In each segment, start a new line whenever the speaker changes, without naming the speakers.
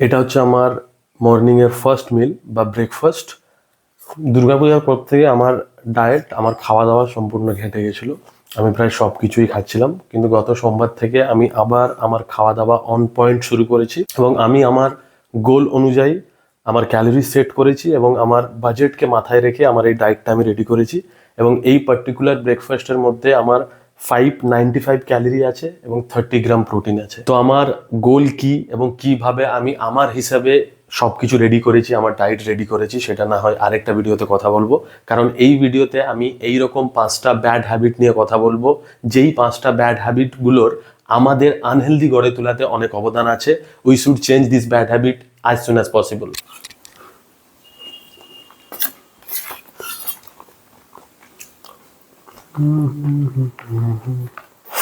এটা হচ্ছে আমার মর্নিংয়ের ফার্স্ট মিল বা ব্রেকফাস্ট। দুর্গাপূজার পর থেকে আমার ডায়েট, আমার খাওয়া দাওয়া সম্পূর্ণ ঘেঁটে গেছিলো। আমি প্রায় সব কিছুই খাচ্ছিলাম, কিন্তু গত সোমবার থেকে আমি আবার আমার খাওয়া দাওয়া অন পয়েন্ট শুরু করেছি এবং আমি আমার গোল অনুযায়ী আমার ক্যালোরি সেট করেছি এবং আমার বাজেটকে মাথায় রেখে আমার এই ডায়েটটা আমি রেডি করেছি। এবং এই পার্টিকুলার ব্রেকফাস্টের মধ্যে আমার 595 ক্যালোরি আছে এবং 30 গ্রাম প্রোটিন আছে। তো আমার গোল কি এবং কিভাবে আমি আমার হিসাবে সবকিছু রেডি করেছি, আমার ডায়েট রেডি করেছি, সেটা না হয় আরেকটা ভিডিওতে কথা বলবো। কারণ এই ভিডিওতে আমি এইরকম 5টা ব্যাড হ্যাবিট নিয়ে কথা বলবো, যেই 5টা ব্যাড হ্যাবিটগুলোর আমাদের আনহেলদি গড়ে তোলাতে অনেক অবদান আছে। We should change this bad habit as soon as possible.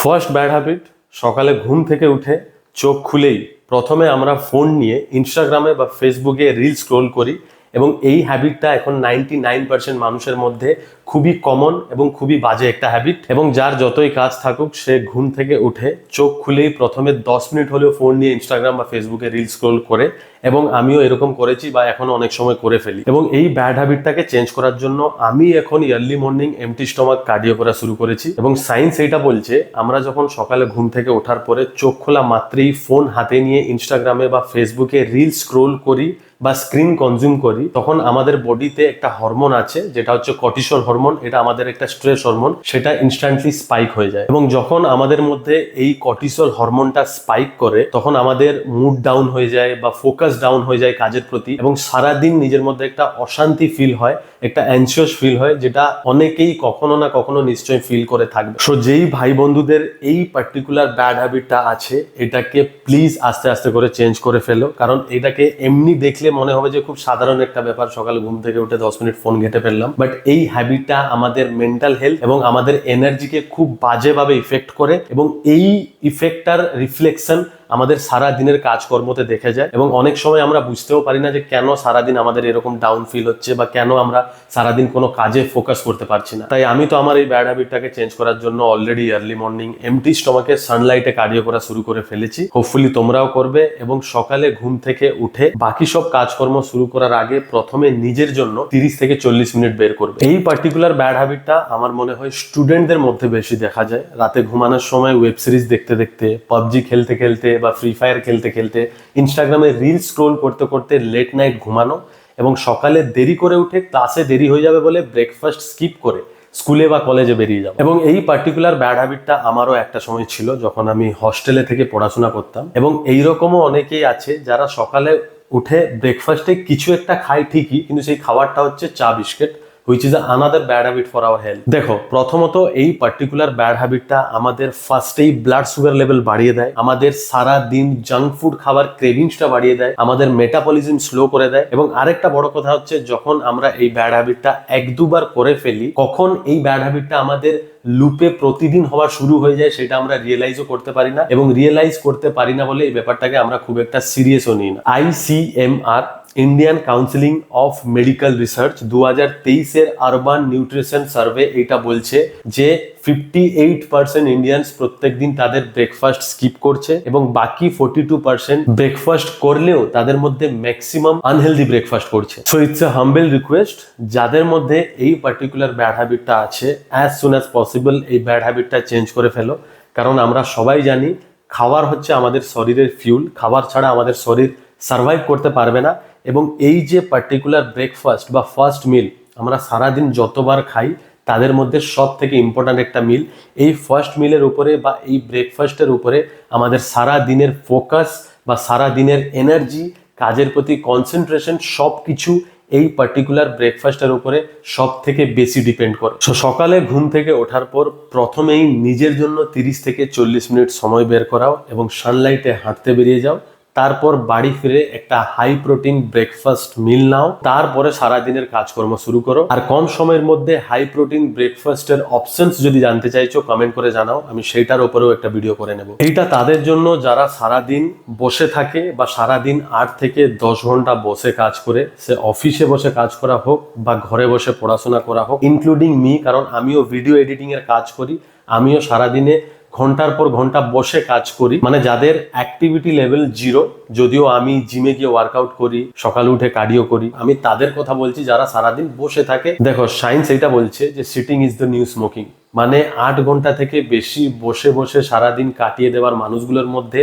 First bad habit, সকালে ঘুম থেকে উঠে চোখ খুলেই প্রথমে আমরা ফোন নিয়ে ইনস্টাগ্রামে বা ফেসবুকে রিল স্ক্রোল করি। এবং এই হ্যাবিটটা এখন 99% মানুষের মধ্যে খুবই কমন এবং খুবই বাজে একটা হ্যাবিট। এবং যার যতই কাজ থাকুক, সে ঘুম থেকে উঠে চোখ খুলেই প্রথমে 10 মিনিট হলেও ফোন নিয়ে ইনস্টাগ্রাম বা ফেসবুকে রিল স্ক্রোল করে। এবং আমিও এরকম করেছি বা এখনো অনেক সময় করে ফেলি। এবং এই ব্যাড হ্যাবিটটাকে চেঞ্জ করার জন্য আমি এখন yearly morning empty stomach cardio করা শুরু করেছি। এবং সায়েন্স এইটা বলছে, আমরা যখন সকালে ঘুম থেকে ওঠার পরে চোখ খোলা মাত্রেই ফোন হাতে নিয়ে ইনস্টাগ্রামে বা ফেসবুকে রিল স্ক্রোল করি বা স্ক্রিন কনজিউম করি, তখন আমাদের বডিতে একটা হরমোন আছে যেটা হচ্ছে কর্টিসল হরমোন। এটা আমাদের একটা স্ট্রেস হরমোন, সেটা ইনস্ট্যান্টলি স্পাইক হয়ে যায়। এবং যখন আমাদের মধ্যে এই কর্টিসল হরমোনটা স্পাইক করে, তখন আমাদের মুড ডাউন হয়ে যায় বা ফোকাস ডাউন হয়ে যায় কাজের প্রতি, এবং সারাদিন নিজের মধ্যে একটা অশান্তি ফিল হয়, একটা অ্যানসিয়াস ফিল হয়, যেটা অনেকেই কখনো না কখনো নিশ্চয়ই ফিল করে থাকবে। সো যেই ভাই বন্ধুদের এই পার্টিকুলার ব্যাড হ্যাবিটটা আছে, এটাকে প্লিজ আস্তে আস্তে করে চেঞ্জ করে ফেলো। কারণ এটাকে এমনি দেখলে মনে হবে যে খুব সাধারণ একটা ব্যাপার, সকালে ঘুম থেকে উঠে 10 মিনিট ফোন ঘেঁটে ফেললাম, বাট এই হ্যাবিটটা আমাদের মেন্টাল হেলথ এবং আমাদের এনার্জিকে খুব বাজেভাবে ইফেক্ট করে। এবং এই ইফেক্টটার রিফ্লেকশন আমাদের সারা দিনের কাজকর্মতে দেখে যায়। এবং অনেক সময় আমরা বুঝতেও পারি না যে কেন সারাদিন আমাদের এরকম ডাউন ফিল হচ্ছে বা কেন আমরা সারাদিন কোনো কাজে ফোকাস করতে পারছি না। তাই আমি তো আমার এই ব্যাড হ্যাবিটটাকে চেঞ্জ করার জন্য অলরেডি আর্লি মর্নিং এমটি স্টমাকে সানলাইটে কার্ডিও করা শুরু করে ফেলেছি। হোপফুলি তোমরাও করবে। এবং সকালে ঘুম থেকে উঠে বাকি সব কাজকর্ম শুরু করার আগে প্রথমে নিজের জন্য 30 থেকে 40 মিনিট বের করবে। এই পার্টিকুলার ব্যাড হ্যাবিটটা আমার মনে হয় স্টুডেন্টদের মধ্যে বেশি দেখা যায়। রাতে ঘুমানোর সময় ওয়েব সিরিজ দেখতে দেখতে, পাবজি খেলতে খেলতে বা ফ্রি ফায়ার খেলতে খেলতে, ইনস্টাগ্রামে রিল স্ক্রোল করতে করতে লেট নাইট ঘুমানো, এবং সকালে দেরি করে উঠে ক্লাসে দেরি হয়ে যাবে বলে ব্রেকফাস্ট স্কিপ করে স্কুলে বা কলেজে বেরিয়ে যাবো। এবং এই পার্টিকুলার ব্যাড হ্যাবিটটা আমারও একটা সময় ছিল, যখন আমি হস্টেলে থেকে পড়াশোনা করতাম। এবং এইরকমও অনেকেই আছে যারা সকালে উঠে ব্রেকফাস্টে কিছু একটা খায় ঠিকই, কিন্তু সেই খাবারটা হচ্ছে চা biscuit, which is another bad habit for our health. দেখো, প্রথমত এই পার্টিকুলার ব্যাড হ্যাবিটটা আমাদের ফার্স্টেই ব্লাড সুগার লেভেল বাড়িয়ে দেয়, আমাদের সারা দিন জাঙ্ক ফুড খাবার ক্রেভিংসটা বাড়িয়ে দেয়, আমাদের মেটাবলিজম স্লো করে দেয়। এবং আরেকটা বড় কথা হচ্ছে, যখন আমরা এই ব্যাড হ্যাবিটটা 1-2 বার করে ফেলি, কখন এই ব্যাড হ্যাবিটটা আমাদের লুপে প্রতিদিন হওয়া শুরু হয়ে যায় সেটা আমরা রিয়েলাইজও করতে পারি না। এবং রিয়েলাইজ করতে পারি না বলে এই ব্যাপারটাকে আমরা খুব একটা সিরিয়াসও নিই না। ICMR, Indian counselling of medical research, 2023-এর আরবান নিউট্রিশন সার্ভে এটা বলছে যে 58% ইন্ডিয়ানস প্রত্যেকদিন তাদের ব্রেকফাস্ট স্কিপ করছে, এবং বাকি 42% ব্রেকফাস্ট করলেও তাদের মধ্যে ম্যাক্সিমাম আনহেলদি ব্রেকফাস্ট করছে। So it's a humble request, যাদের মধ্যে এই পার্টিকুলার ব্যাড হ্যাবিটটা আছে, অ্যাজ সুন অ্যাজ পসিবল এই ব্যাড হ্যাবিটটা চেঞ্জ করে ফেলো। কারণ আমরা সবাই জানি খাবার হচ্ছে আমাদের শরীরের ফিউল, খাবার ছাড়া আমাদের শরীর সার্ভাইভ করতে পারবে না। এবং এই যে পার্টিকুলার ব্রেকফাস্ট বা ফার্স্ট মিল আমরা সারাদিন যতবার খাই, তাদের মধ্যে সব থেকে ইম্পর্ট্যান্ট একটা মিল, এই ফার্স্ট মিলের উপরে বা এই ব্রেকফাস্টের উপরে আমাদের সারা দিনের ফোকাস বা সারা দিনের এনার্জি, কাজের প্রতি কনসেন্ট্রেশন, সব কিছু এই পার্টিকুলার ব্রেকফাস্টের উপরে সব থেকে বেশি ডিপেন্ড করে। সো সকালে ঘুম থেকে ওঠার পর প্রথমেই নিজের জন্য 30 থেকে 40 মিনিট সময় বের করাও এবং সানলাইটে হাঁটতে বেরিয়ে যাও। তারপর বাড়ি ফিরে একটা হাই প্রোটিন ব্রেকফাস্ট মিল নাও, তারপরে সারাদিনের কাজকর্ম শুরু করো। আর কম সময়ের মধ্যে হাই প্রোটিন ব্রেকফাস্টের অপশনস যদি জানতে চাইছো, কমেন্ট করে জানাও, আমি সেইটার উপরেও একটা ভিডিও করে নেব। এইটা তাদের জন্য যারা সারাদিন বসে থাকে বা সারাদিন 8 থেকে 10 ঘন্টা বসে কাজ করে, সে অফিসে বসে কাজ করা হোক বা ঘরে বসে পড়াশোনা করা হোক, ইনক্লুডিং মি, কারণ আমিও ভিডিও এডিটিং এর কাজ করি, আমিও সারাদিনে ঘন্টার পর ঘন্টা বসে কাজ করি, মানে যাদের অ্যাক্টিভিটি লেভেল 0, যদিও আমি জিমে গিয়ে ওয়ার্কআউট করি, সকালে উঠে কার্ডিও করি, আমি তাদের কথা বলছি যারা সারাদিন বসে থাকে। দেখো সায়েন্স এটা বলছে যে sitting is the new smoking, মানে 8 ঘন্টা থেকে বেশি বসে বসে সারাদিন কাটিয়ে দেওয়ার মানুষগুলোর মধ্যে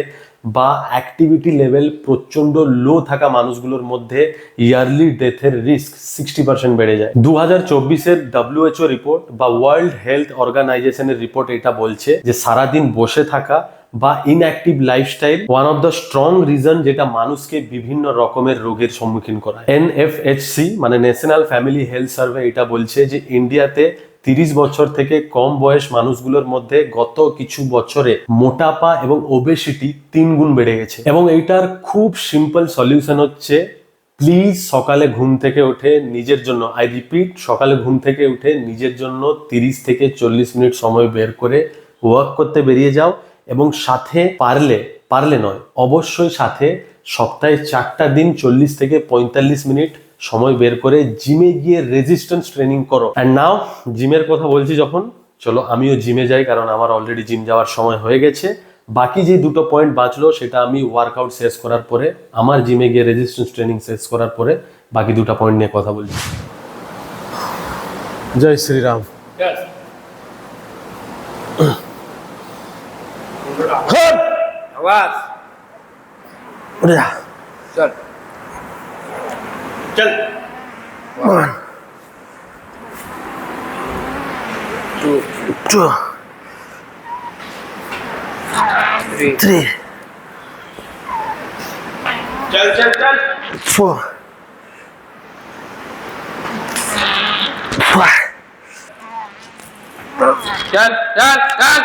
বা অ্যাক্টিভিটি লেভেল প্রচন্ড লো থাকা মানুষগুলোর মধ্যে ইয়ারলি ডেথের রিস্ক 60% বেড়ে যায়। 2024-এর WHO রিপোর্ট বা ওয়ার্ল্ড হেলথ অর্গানাইজেশনের রিপোর্ট এটা বলছে যে সারাদিন বসে থাকা বা inactive lifestyle one of the strong reason যেটা মানুষকে বিভিন্ন রকমের রোগের সম্মুখীন করায়। NFHC মানে ন্যাশনাল ফ্যামিলি হেলথ সার্ভে এটা বলছে যে ইন্ডিয়াতে 30 বছর থেকে কম বয়স মানুষগুলোর মধ্যে গত কিছু বছরে মোটাপা এবং ওবেসিটি 3 গুণ বেড়ে গেছে। এবং এইটার খুব সিম্পল সলিউশন হচ্ছে প্লিজ সকালে ঘুম থেকে উঠে নিজের জন্য, আই রিপিট, সকালে ঘুম থেকে উঠে নিজের জন্য 30 থেকে 40 মিনিট সময় বের করে ওয়ার্ক করতে বেরিয়ে যাও। এবং সাথে পারলে নয়, অবশ্যই সাথে সপ্তাহে 4টা দিন 40 থেকে 45 মিনিট সময় বের করে জিমে গিয়ে রেজিস্ট্যান্স ট্রেনিং করো। অ্যান্ড নাও জিমের কথা বলছি যখন, চলো আমিও জিমে যাই, কারণ আমার অলরেডি জিম যাওয়ার সময় হয়ে গেছে। বাকি যে দুটো পয়েন্ট বাঁচলো সেটা আমি ওয়ার্কআউট শেষ করার পরে, আমার জিমে গিয়ে রেজিস্ট্যান্স ট্রেনিং শেষ করার পরে বাকি দুটো পয়েন্ট নিয়ে কথা বলছি। জয় শ্রীরাম।
आवाज चल चल 1 2 3 चल चल चल
4 5
चल चल चल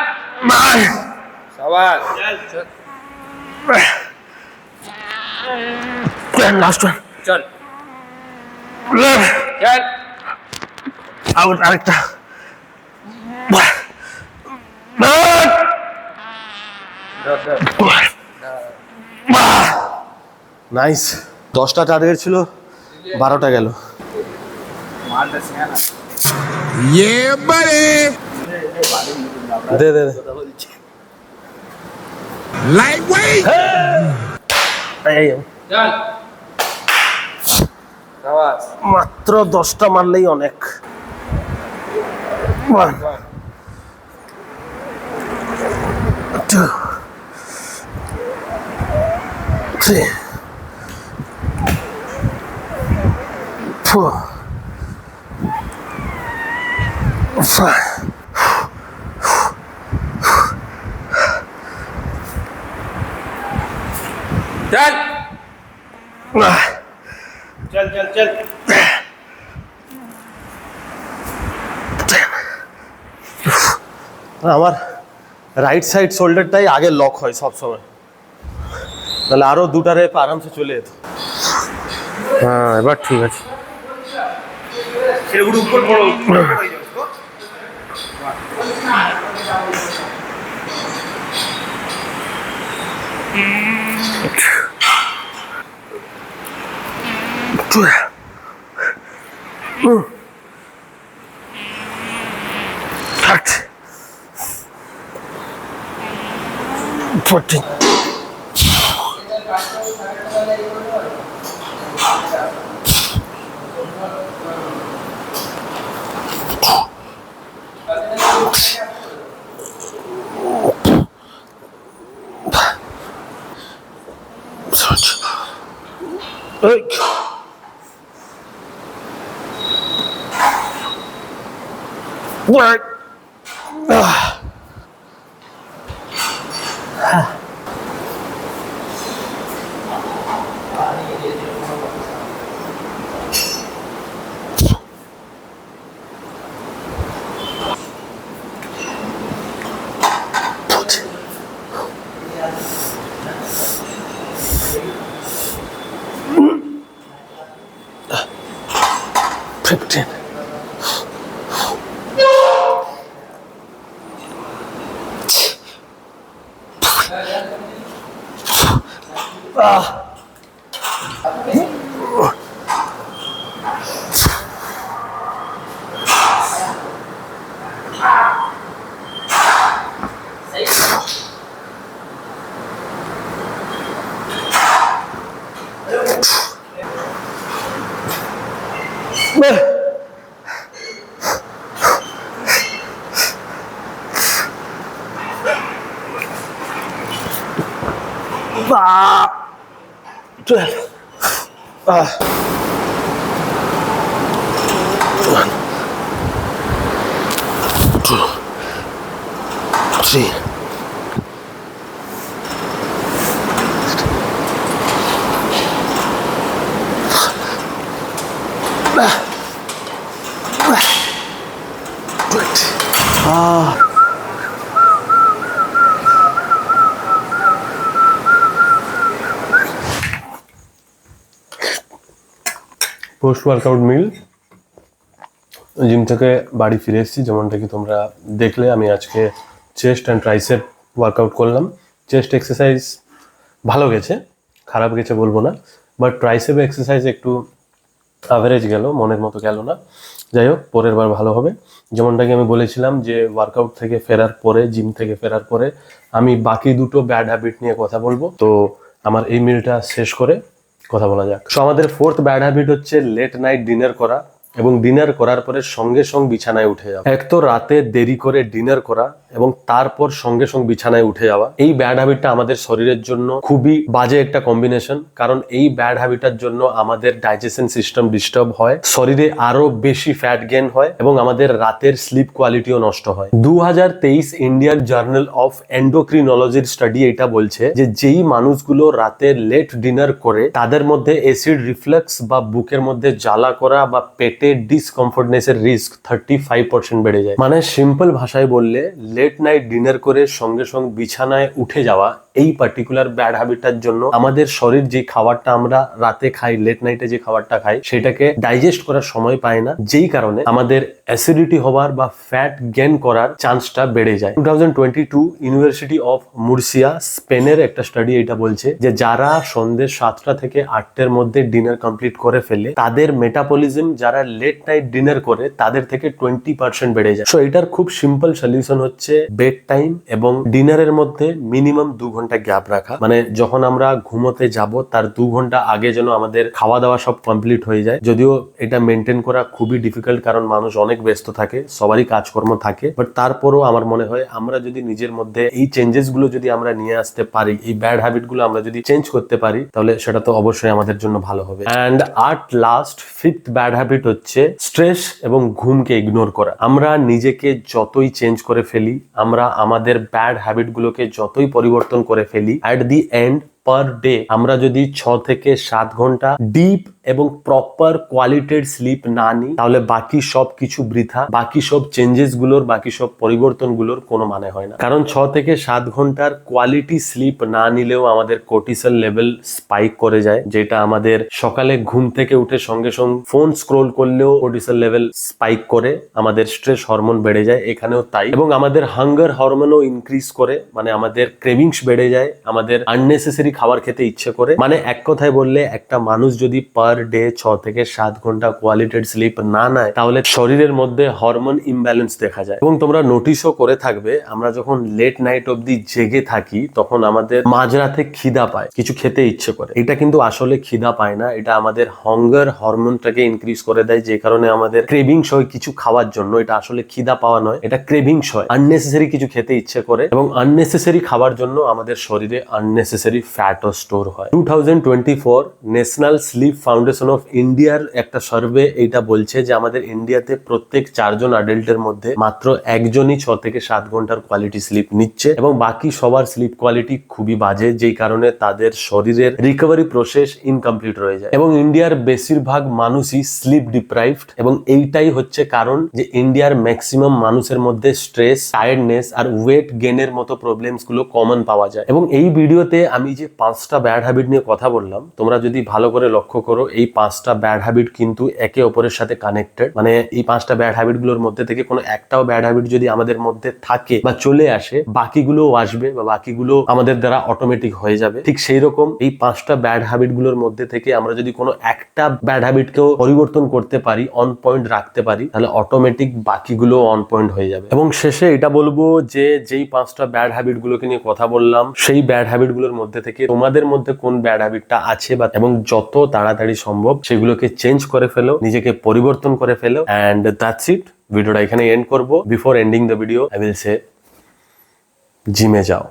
आवाज चल चल
last one
चल
left
चल
out আরেকটা
নাইস। 10টা টার্গেট ছিল, 12টা গেল। দে দে
चल आवाज
মাত্র 10টা মারলেই অনেক। 1 2 3 4 5
चल चल चल चल
আমার রাইট সাইড শোল্ডারটাই আগে লক হয় সব সময়, তাহলে আরো দুটা রেপ আরামসে চলে যেত। হ্যাঁ এবার ঠিক আছে।
সেগুলো উপর বড়
Cut. 14. Work. Fifteen. 12. 1, 2, 3.
Post workout মিল জিম থেকে বাড়ি ফিরে এসেছি, যেমনটা কি তোমরা দেখলে আমি আজকে চেস্ট অ্যান্ড ট্রাইসেপ ওয়ার্কআউট করলাম। চেস্ট এক্সারসাইজ ভালো গেছে, খারাপ গেছে বলবো না, বাট ট্রাইসেপ এক্সারসাইজ একটু অ্যাভারেজ গেল, মনের মতো গেল না। যাই হোক, পরের বার ভালো হবে। যেমনটা কি আমি বলেছিলাম যে ওয়ার্কআউট থেকে ফেরার পরে, জিম থেকে ফেরার পরে আমি বাকি দুটো ব্যাড হ্যাবিট নিয়ে কথা বলবো। তো আমার এই মিলটা শেষ করে কথা বলা যাক। সো আমাদের ফোর্থ ব্যাড হ্যাবিট হচ্ছে লেট নাইট ডিনার করা এবং ডিনার করার পরে সঙ্গে সঙ্গে বিছানায় উঠে যাওয়া। এক তো রাতে দেরি করে ডিনার করা এবং তারপর সঙ্গে সঙ্গে বিছানায় উঠে যাওয়া, এই ব্যাড হ্যাবিটটা আমাদের শরীরের জন্য খুবই বাজে একটা কম্বিনেশন। কারণ এই ব্যাড হ্যাবিটার জন্য আমাদের ডাইজেশন সিস্টেম ডিস্টার্ব হয়, শরীরে আরো বেশি ফ্যাট গেইন হয় এবং আমাদের রাতের স্লিপ কোয়ালিটিও নষ্ট হয়। 2023 ইন্ডিয়ান জার্নাল অফ এন্ডোক্রিনোলজির স্টাডি এটা বলছে যে যেই মানুষগুলো রাতে লেট ডিনার করে তাদের মধ্যে অ্যাসিড রিফ্লাক্স বা বুকের মধ্যে জ্বালা করা বা পেটে ডিসকমফোর্টনেসের রিস্ক 35% বেড়ে যায়। মানে সিম্পল ভাষায় বললে, লেট নাইট ডিনার করে সঙ্গে সঙ্গে বিছানায় উঠে যাওয়া, এই পার্টিকুলার ব্যাড হ্যাবিটটার জন্য আমাদের শরীর যে খাবারটা আমরা রাতে খাই, লেট নাইটে যে খাবারটা খাই, সেটাকে ডাইজেস্ট করার সময় পায় না, যেই কারণে আমাদের অ্যাসিডিটি হওয়ার বা ফ্যাট গেইন করার চান্সটা বেড়ে যায়। 2022 ইউনিভার্সিটি অফ মুরসিয়া স্পেনের একটা স্টাডি এটা বলছে যে যারা সন্ধ্যে 7টা থেকে 8টার মধ্যে ডিনার কমপ্লিট করে ফেলে, তাদের মেটাবলিজম যারা লেট নাইট ডিনার করে তাদের থেকে 20% বেড়ে যায়। সো এটার খুব সিম্পল সলিউশন হচ্ছে বেড টাইম এবং ডিনারের মধ্যে মিনিমাম 2 ঘন্টা গ্যাপ রাখা। মানে যখন আমরা ঘুমোতে যাব তার 2 ঘন্টা আগে যেন আমাদের খাওয়া দাওয়া সব কমপ্লিট হয়ে যায়। যদিও এটা মেনটেন করা খুবই ডিফিকাল্ট, কারণ মানুষ অনেক ব্যস্ত থাকে, সবারই কাজকর্ম থাকে, বাট তারপরেও আমার মনে হয় আমরা যদি নিজের মধ্যে এই চেঞ্জেস গুলো যদি আমরা নিয়ে আসতে পারি, এই ব্যাড হ্যাবিট গুলো আমরা যদি চেঞ্জ করতে পারি, তাহলে সেটা তো অবশ্যই আমাদের জন্য ভালো হবে। অ্যান্ড আট লাস্ট ফিফথ ব্যাড হ্যাবিট হচ্ছে স্ট্রেস এবং ঘুমকে ইগনোর করা। আমরা নিজেকে যতই চেঞ্জ করে ফেলি, আমরা আমাদের ব্যাড হ্যাবিট গুলোকে যতই পরিবর্তন করে ফেলি, at the end per day আমরা যদি 6 থেকে 7 ঘন্টা ডিপ এবং প্রপার কোয়ালিটির স্লিপ না নিই, তাহলে বাকি সব কিছু বৃথা, বাকি সব চেঞ্জেস গুলোর, বাকি সব পরিবর্তন গুলোর কোনো মানে হয় না। কারণ 6 থেকে 7 ঘন্টার কোয়ালিটি স্লিপ না নিলেও আমাদের কোর্টিসল লেভেল স্পাইক করে যায়, যেটা আমাদের সকালে ঘুম থেকে উঠে সঙ্গে সঙ্গে ফোন স্ক্রোল করলেও কোর্টিসল লেভেল স্পাইক করে, আমাদের স্ট্রেস হরমোন বেড়ে যায়, এখানেও তাই। এবং আমাদের হাঙ্গার হরমোনও ইনক্রিজ করে, মানে আমাদের ক্রেভিংস বেড়ে যায়, আমাদের আননেসেসারি খাবার খেতে ইচ্ছে করে। মানে এক কথায় বললে, একটা মানুষ যদি পার ডে 6 থেকে 7 ঘন্টা কোয়ালিটির স্লিপ না নেয়, তাহলে শরীরের মধ্যে হরমোন ইমব্যালেন্স দেখা যায়। এবং তোমরা নোটিশও করে থাকবে, আমরা যখন লেট নাইট অবধি জেগে থাকি তখন আমাদের মাঝরাতে খিদা পায়, কিছু খেতে ইচ্ছে করে। এটা কিন্তু আসলে খিদা পায় না, এটা আমাদের হাঙ্গার হরমোনটাকে ইনক্রিজ করে দেয়, যে কারণে আমাদের ক্রেভিংস হয় কিছু খাওয়ার জন্য। এটা আসলে খিদা পাওয়া নয়, এটা ক্রেভিংস হয়, আননেসেসারি কিছু খেতে ইচ্ছে করে, এবং আননেসেসারি খাবার জন্য আমাদের শরীরে আননেসেসারি ফ্যাট স্টোর হয়। 2024 ন্যাশনাল স্লিপ ফাউন্ডেশন অফ ইন্ডিয়ার একটা সার্ভে এটা বলছে যে আমাদের ইন্ডিয়াতে প্রত্যেক 4 জন অ্যাডাল্টের মধ্যে মাত্র একজনই 6 থেকে 7 ঘন্টার কোয়ালিটি স্লিপ নিচ্ছে, এবং বাকি সবার স্লিপ কোয়ালিটি খুবই বাজে, যেই কারণে তাদের শরীরের রিকভারি প্রসেস ইনকমপ্লিট রয়ে যায়। এবং ইন্ডিয়ার বেশিরভাগ মানুষই স্লিপ ডিপ্রাইভড, এবং এইটাই হচ্ছে কারণ যে ইন্ডিয়ার ম্যাক্সিমাম মানুষের মধ্যে স্ট্রেস, টায়ার্ডনেস আর ওয়েট গেনের মতো প্রবলেমস গুলো কমন পাওয়া যায়। এবং এই ভিডিওতে আমি যে 5টা ব্যাড হ্যাবিট নিয়ে কথা বললাম, তোমরা যদি ভালো করে লক্ষ্য করো, এই 5টা ব্যাড হ্যাবিট কিন্তু একে অপরের সাথে কানেক্টেড। মানে এই 5টা ব্যাড হ্যাবিট গুলোর মধ্যে থেকে কোনো একটাও ব্যাড হ্যাবিট যদি আমাদের মধ্যে থাকে বা চলে আসে, বাকিগুলোও আসবে বা বাকিগুলো আমাদের দ্বারা অটোমেটিক হয়ে যাবে। ঠিক সেই রকম এই 5টা ব্যাড হ্যাবিট গুলোর মধ্যে থেকে আমরা যদি কোনো একটা ব্যাড হ্যাবিটকেও পরিবর্তন করতে পারি, অন পয়েন্ট রাখতে পারি, তাহলে অটোমেটিক বাকিগুলো অন পয়েন্ট হয়ে যাবে। এবং শেষে এটা বলবো যে যেই 5টা ব্যাড হ্যাবিট গুলোকে নিয়ে কথা বললাম, সেই ব্যাড হ্যাবিট গুলোর মধ্যে থেকে থেকে তোমাদের মধ্যে কোন ব্যাড হ্যাবিটটা আছে বা এবং যত তাড়াতাড়ি সম্ভব সেগুলোকে চেঞ্জ করে ফেলো, নিজেকে পরিবর্তন করে ফেলো। অ্যান্ড দ্যাটস ইট, ভিডিওটা এখানে এন্ড করবো। Before ending the video I will say জিমে যাও।